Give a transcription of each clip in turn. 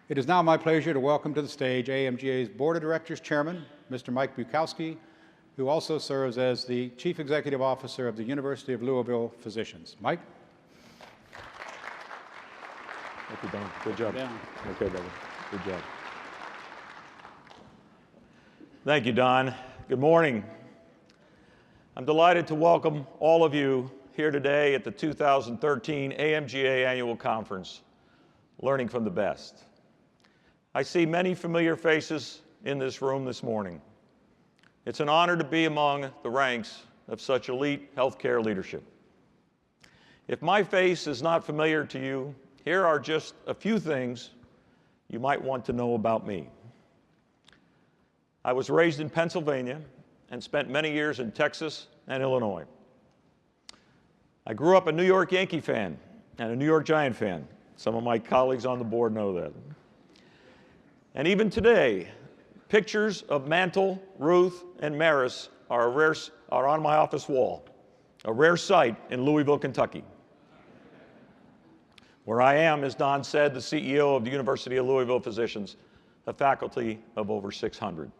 It is now my pleasure to welcome to the stage AMGA's Board of Directors Chairman, Mr. Mike Bukosky, who also serves as the Chief Executive Officer of the University of Louisville Physicians. Mike? Thank you, Don. Good job. Yeah. Okay, brother. Good job. Thank you, Don. Good morning. I'm delighted to welcome all of you here today at the 2013 AMGA Annual Conference, Learning from the Best. I see many familiar faces in this room this morning. It's an honor to be among the ranks of such elite healthcare leadership. If my face is not familiar to you, here are just a few things you might want to know about me. I was raised in Pennsylvania and spent many years in Texas and Illinois. I grew up a New York Yankee fan and a New York Giant fan. Some of my colleagues on the board know that. And even today, pictures of Mantle, Ruth, and Maris are on my office wall, a rare sight in Louisville, Kentucky, where I am, as Don said, the CEO of the University of Louisville Physicians, a faculty of over 600.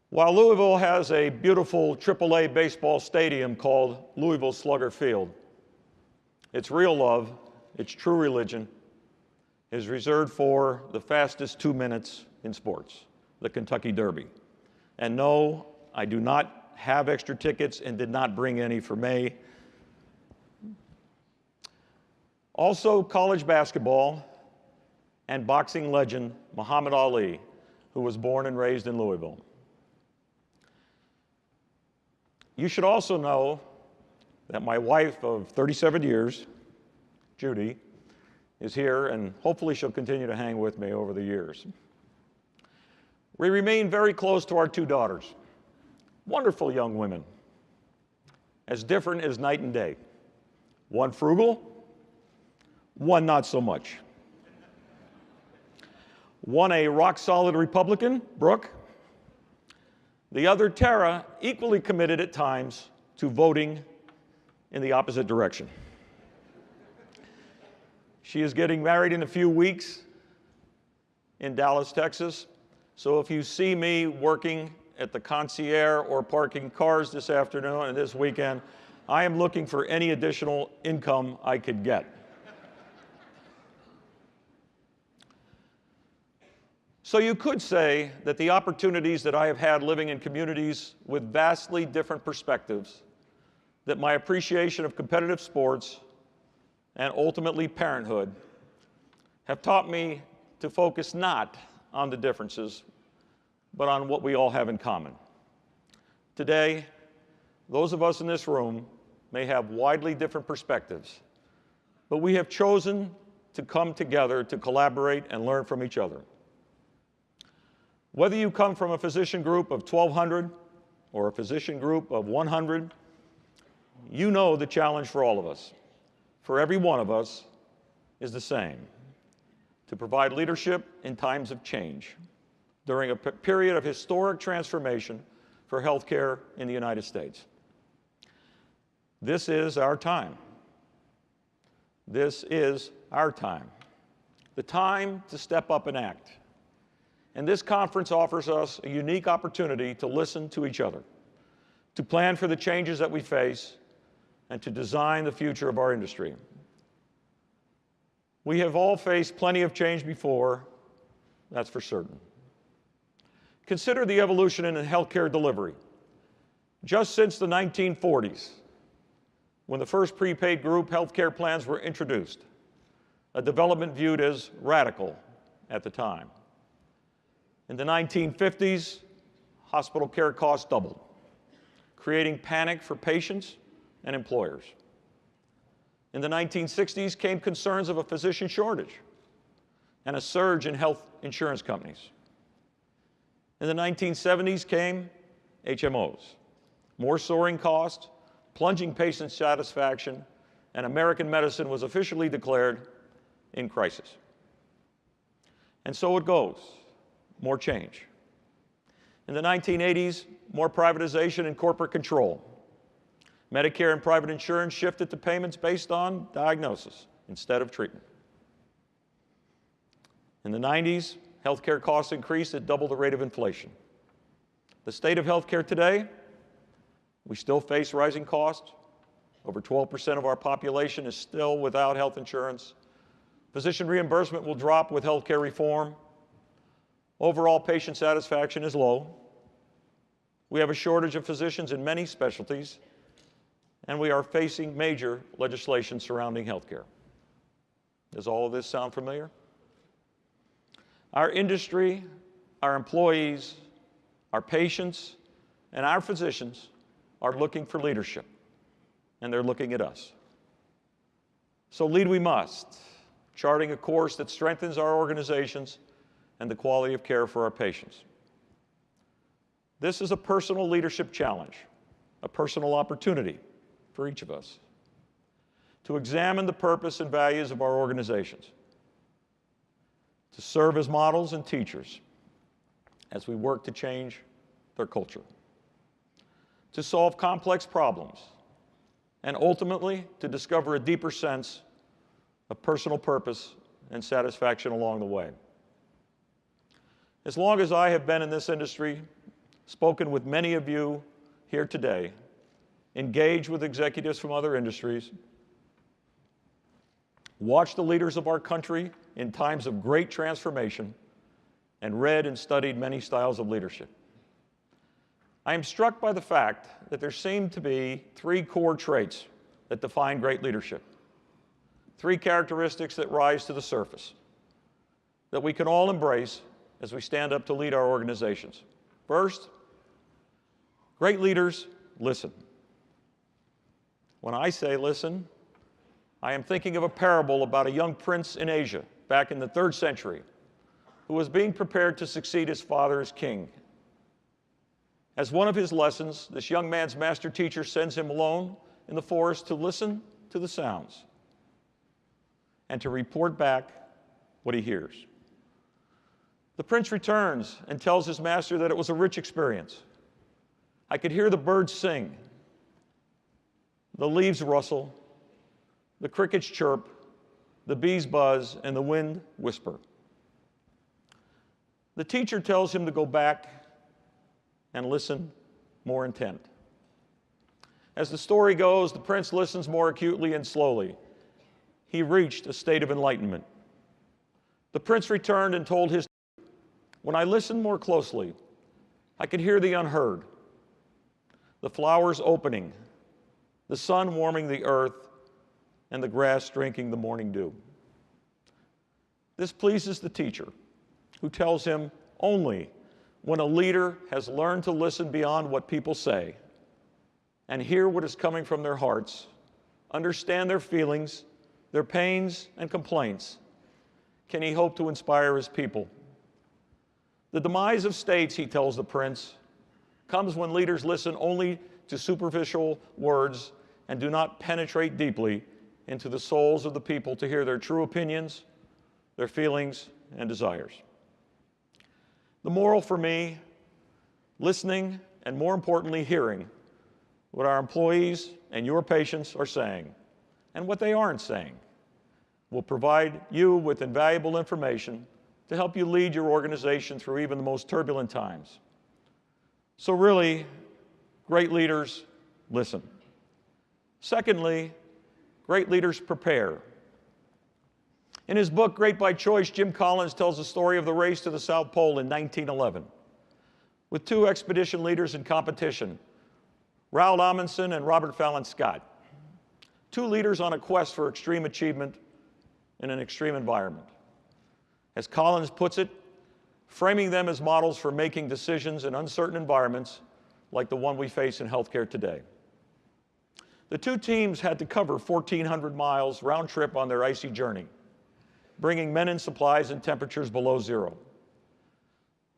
While Louisville has a beautiful AAA baseball stadium called Louisville Slugger Field, its real love, its true religion, is reserved for the fastest 2 minutes in sports, the Kentucky Derby. And no, I do not have extra tickets and did not bring any for May. Also, college basketball and boxing legend Muhammad Ali, who was born and raised in Louisville. You should also know that my wife of 37 years, Judy, is here, and hopefully she'll continue to hang with me over the years. We remain very close to our 2 daughters, wonderful young women, as different as night and day. One frugal, one not so much. One a rock-solid Republican, Brooke. The other, Tara, equally committed at times to voting in the opposite direction. She is getting married in a few weeks in Dallas, Texas. So if you see me working at the concierge or parking cars this afternoon and this weekend, I am looking for any additional income I could get. So you could say that the opportunities that I have had living in communities with vastly different perspectives, that my appreciation of competitive sports and ultimately parenthood have taught me to focus not on the differences, but on what we all have in common. Today, those of us in this room may have widely different perspectives, but we have chosen to come together to collaborate and learn from each other. Whether you come from a physician group of 1,200 or a physician group of 100, you know the challenge for all of us, for every one of us, is the same: to provide leadership in times of change during a period of historic transformation for healthcare in the United States. This is our time. This is our time. The time to step up and act. And this conference offers us a unique opportunity to listen to each other, to plan for the changes that we face, and to design the future of our industry. We have all faced plenty of change before, that's for certain. Consider the evolution in healthcare delivery. Just since the 1940s, when the first prepaid group healthcare plans were introduced, a development viewed as radical at the time. In the 1950s, hospital care costs doubled, creating panic for patients and employers. In the 1960s came concerns of a physician shortage and a surge in health insurance companies. In the 1970s came HMOs, more soaring costs, plunging patient satisfaction, and American medicine was officially declared in crisis. And so it goes, more change. In the 1980s, more privatization and corporate control. Medicare and private insurance shifted to payments based on diagnosis instead of treatment. In the 90s, healthcare costs increased at double the rate of inflation. The state of healthcare today, we still face rising costs. Over 12% of our population is still without health insurance. Physician reimbursement will drop with healthcare reform. Overall patient satisfaction is low. We have a shortage of physicians in many specialties, and we are facing major legislation surrounding healthcare. Does all of this sound familiar? Our industry, our employees, our patients, and our physicians are looking for leadership, and they're looking at us. So lead we must, charting a course that strengthens our organizations and the quality of care for our patients. This is a personal leadership challenge, a personal opportunity for each of us to examine the purpose and values of our organizations, to serve as models and teachers as we work to change their culture, to solve complex problems, and ultimately to discover a deeper sense of personal purpose and satisfaction along the way. As long as I have been in this industry, spoken with many of you here today, engaged with executives from other industries, watched the leaders of our country in times of great transformation, and read and studied many styles of leadership, I am struck by the fact that there seem to be three core traits that define great leadership. Three characteristics that rise to the surface that we can all embrace as we stand up to lead our organizations. First, great leaders listen. When I say listen, I am thinking of a parable about a young prince in Asia back in the 3rd century who was being prepared to succeed his father as king. As one of his lessons, this young man's master teacher sends him alone in the forest to listen to the sounds and to report back what he hears. The prince returns and tells his master that it was a rich experience. I could hear the birds sing, the leaves rustle, the crickets chirp, the bees buzz, and the wind whisper. The teacher tells him to go back and listen more intent. As the story goes, the prince listens more acutely and slowly. He reached a state of enlightenment. The prince returned and told his teacher, when I listened more closely, I could hear the unheard, the flowers opening, the sun warming the earth, and the grass drinking the morning dew. This pleases the teacher, who tells him only when a leader has learned to listen beyond what people say and hear what is coming from their hearts, understand their feelings, their pains and complaints, can he hope to inspire his people. The demise of states, he tells the prince, comes when leaders listen only to superficial words and do not penetrate deeply into the souls of the people to hear their true opinions, their feelings, and desires. The moral for me, listening and more importantly, hearing what our employees and your patients are saying and what they aren't saying will provide you with invaluable information to help you lead your organization through even the most turbulent times. So really, great leaders listen. Secondly, great leaders prepare. In his book, Great by Choice, Jim Collins tells the story of the race to the South Pole in 1911, with two expedition leaders in competition, Roald Amundsen and Robert Fallon Scott, two leaders on a quest for extreme achievement in an extreme environment. As Collins puts it, framing them as models for making decisions in uncertain environments like the one we face in healthcare today. The two teams had to cover 1,400 miles round trip on their icy journey, bringing men and supplies in temperatures below zero.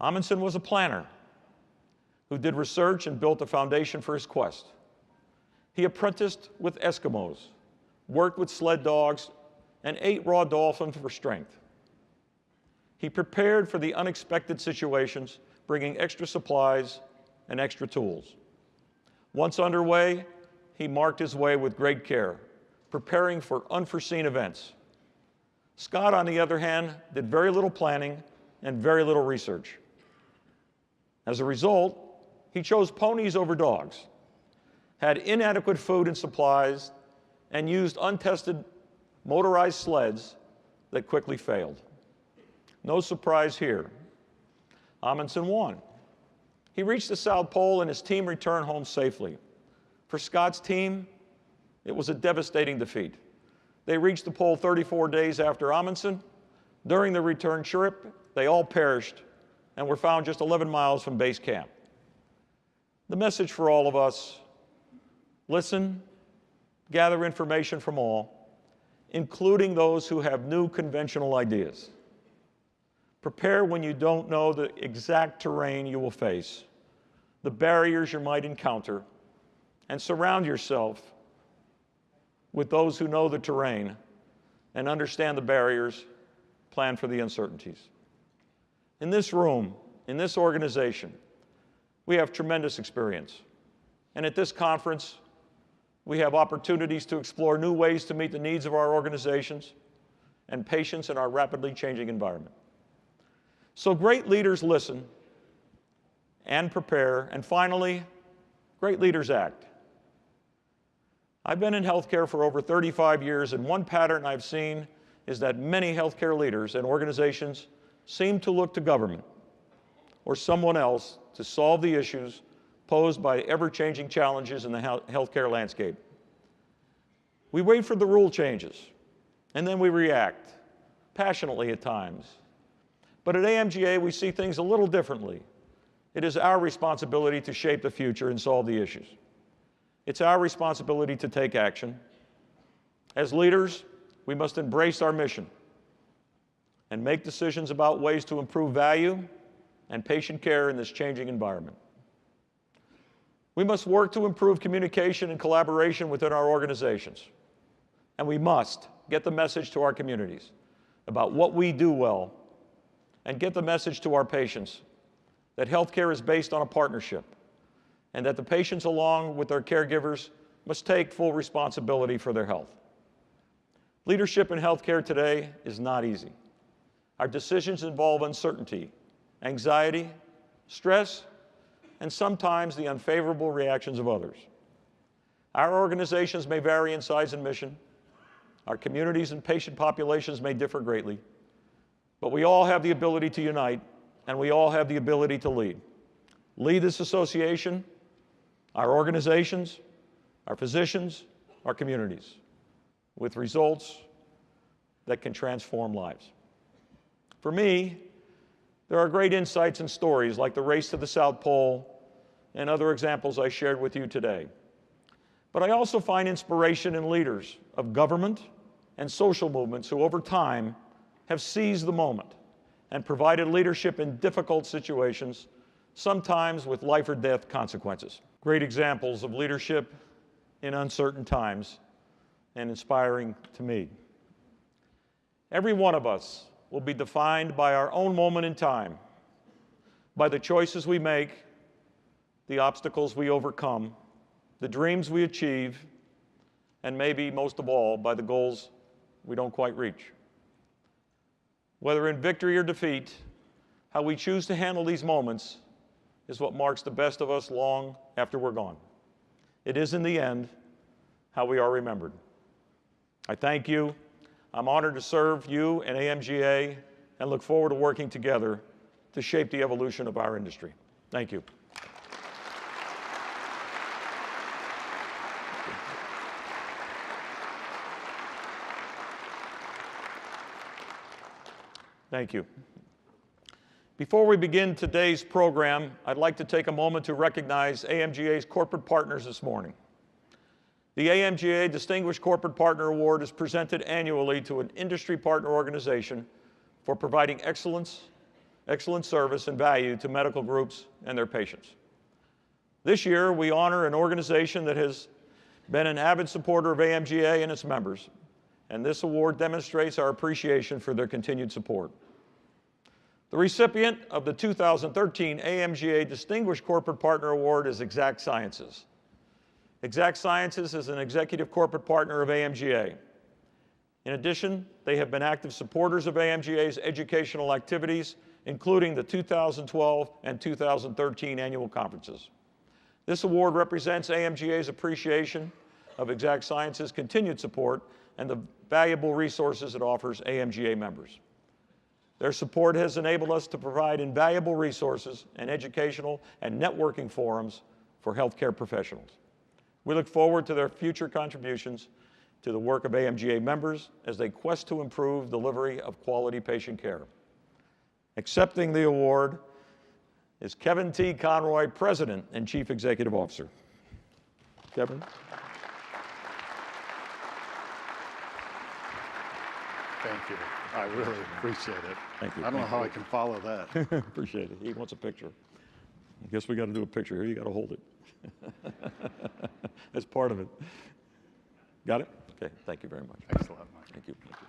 Amundsen was a planner who did research and built a foundation for his quest. He apprenticed with Eskimos, worked with sled dogs, and ate raw dolphin for strength. He prepared for the unexpected situations, bringing extra supplies and extra tools. Once underway, he marked his way with great care, preparing for unforeseen events, Scott, on the other hand, did very little planning and very little research. As a result, he chose ponies over dogs, had inadequate food and supplies, and used untested motorized sleds that quickly failed. No surprise here. Amundsen won. He reached the South Pole and his team returned home safely. For Scott's team, it was a devastating defeat. They reached the pole 34 days after Amundsen. During the return trip, they all perished and were found just 11 miles from base camp. The message for all of us: listen, gather information from all, including those who have new conventional ideas. Prepare when you don't know the exact terrain you will face, the barriers you might encounter, and surround yourself with those who know the terrain and understand the barriers, plan for the uncertainties. In this room, in this organization, we have tremendous experience. And at this conference, we have opportunities to explore new ways to meet the needs of our organizations and patients in our rapidly changing environment. So great leaders listen and prepare, and finally, great leaders act. I've been in healthcare for over 35 years, and one pattern I've seen is that many healthcare leaders and organizations seem to look to government or someone else to solve the issues posed by ever-changing challenges in the healthcare landscape. We wait for the rule changes, and then we react, passionately at times. But at AMGA, we see things a little differently. It is our responsibility to shape the future and solve the issues. It's our responsibility to take action. As leaders, we must embrace our mission and make decisions about ways to improve value and patient care in this changing environment. We must work to improve communication and collaboration within our organizations. And we must get the message to our communities about what we do well and get the message to our patients that healthcare is based on a partnership and that the patients, along with their caregivers, must take full responsibility for their health. Leadership in healthcare today is not easy. Our decisions involve uncertainty, anxiety, stress, and sometimes the unfavorable reactions of others. Our organizations may vary in size and mission. Our communities and patient populations may differ greatly. But we all have the ability to unite, and we all have the ability to lead. Lead this association, our organizations, our physicians, our communities, with results that can transform lives. For me, there are great insights and stories like the race to the South Pole and other examples I shared with you today. But I also find inspiration in leaders of government and social movements who, over time, have seized the moment and provided leadership in difficult situations, sometimes with life or death consequences. Great examples of leadership in uncertain times and inspiring to me. Every one of us will be defined by our own moment in time, by the choices we make, the obstacles we overcome, the dreams we achieve, and maybe most of all, by the goals we don't quite reach. Whether in victory or defeat, how we choose to handle these moments is what marks the best of us long after we're gone. It is, in the end, how we are remembered. I thank you. I'm honored to serve you and AMGA and look forward to working together to shape the evolution of our industry. Thank you. Thank you. Before we begin today's program, I'd like to take a moment to recognize AMGA's corporate partners this morning. The AMGA Distinguished Corporate Partner Award is presented annually to an industry partner organization for providing excellent service and value to medical groups and their patients. This year, we honor an organization that has been an avid supporter of AMGA and its members, and this award demonstrates our appreciation for their continued support. The recipient of the 2013 AMGA Distinguished Corporate Partner Award is Exact Sciences. Exact Sciences is an executive corporate partner of AMGA. In addition, they have been active supporters of AMGA's educational activities, including the 2012 and 2013 annual conferences. This award represents AMGA's appreciation of Exact Sciences' continued support and the valuable resources it offers AMGA members. Their support has enabled us to provide invaluable resources and educational and networking forums for healthcare professionals. We look forward to their future contributions to the work of AMGA members as they quest to improve delivery of quality patient care. Accepting the award is Kevin T. Conroy, President and Chief Executive Officer. Kevin. Thank you. I really appreciate it. Thank you. I don't know how I can follow that. Appreciate it. He wants a picture. I guess we got to do a picture here. You got to hold it. That's part of it. Got it? Okay. Thank you very much. Thanks a lot, Mike. Thank you. Thank you.